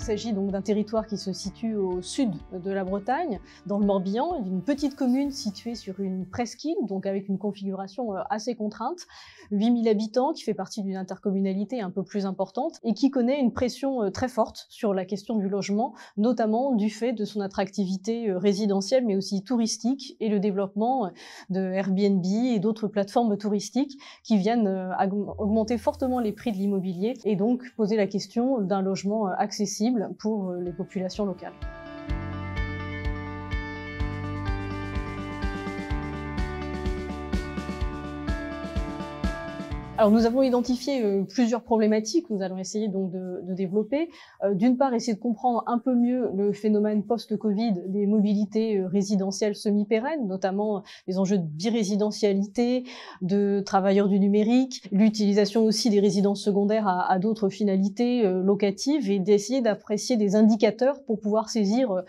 Il s'agit donc d'un territoire qui se situe au sud de la Bretagne, dans le Morbihan, une petite commune située sur une presqu'île, donc avec une configuration assez contrainte, 8000 habitants, qui fait partie d'une intercommunalité un peu plus importante et qui connaît une pression très forte sur la question du logement, notamment du fait de son attractivité résidentielle mais aussi touristique et le développement de Airbnb et d'autres plateformes touristiques qui viennent augmenter fortement les prix de l'immobilier et donc poser la question d'un logement accessible pour les populations locales. Alors nous avons identifié plusieurs problématiques que nous allons essayer donc de développer. D'une part, essayer de comprendre un peu mieux le phénomène post-Covid des mobilités résidentielles semi-pérennes, notamment les enjeux de birésidentialité, de travailleurs du numérique, l'utilisation aussi des résidences secondaires à d'autres finalités locatives et d'essayer d'apprécier des indicateurs pour pouvoir saisir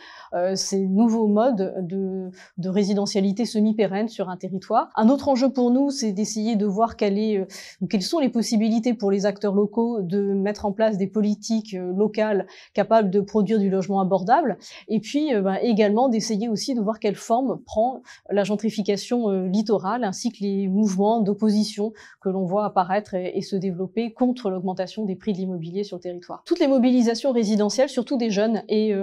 ces nouveaux modes de résidentialité semi-pérenne sur un territoire. Un autre enjeu pour nous, c'est d'essayer de voir quelles sont les possibilités pour les acteurs locaux de mettre en place des politiques locales capables de produire du logement abordable et puis également d'essayer aussi de voir quelle forme prend la gentrification littorale ainsi que les mouvements d'opposition que l'on voit apparaître et se développer contre l'augmentation des prix de l'immobilier sur le territoire. Toutes les mobilisations résidentielles, surtout des jeunes et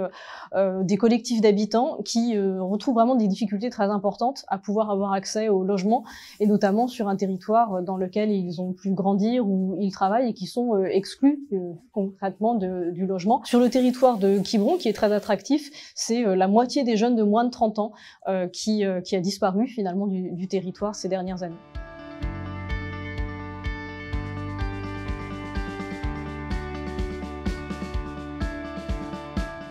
des collectifs d'habitants qui retrouvent vraiment des difficultés très importantes à pouvoir avoir accès au logement et notamment sur un territoire dans lequel ils ont pu grandir où ils travaillent et qui sont exclus concrètement du logement. Sur le territoire de Quiberon, qui est très attractif, c'est la moitié des jeunes de moins de 30 ans qui a disparu finalement du territoire ces dernières années.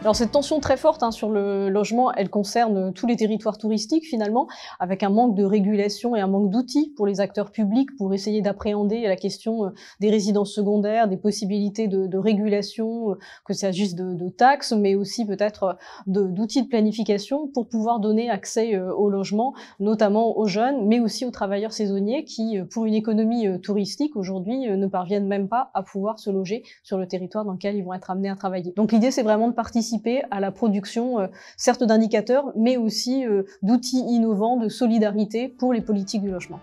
Alors cette tension très forte sur le logement, elle concerne tous les territoires touristiques finalement, avec un manque de régulation et un manque d'outils pour les acteurs publics pour essayer d'appréhender la question des résidences secondaires, des possibilités de régulation, que ça s'agisse de taxes, mais aussi peut-être d'outils de planification pour pouvoir donner accès au logement, notamment aux jeunes, mais aussi aux travailleurs saisonniers qui, pour une économie touristique aujourd'hui, ne parviennent même pas à pouvoir se loger sur le territoire dans lequel ils vont être amenés à travailler. Donc l'idée, c'est vraiment de participer à la production, certes d'indicateurs, mais aussi d'outils innovants de solidarité pour les politiques du logement.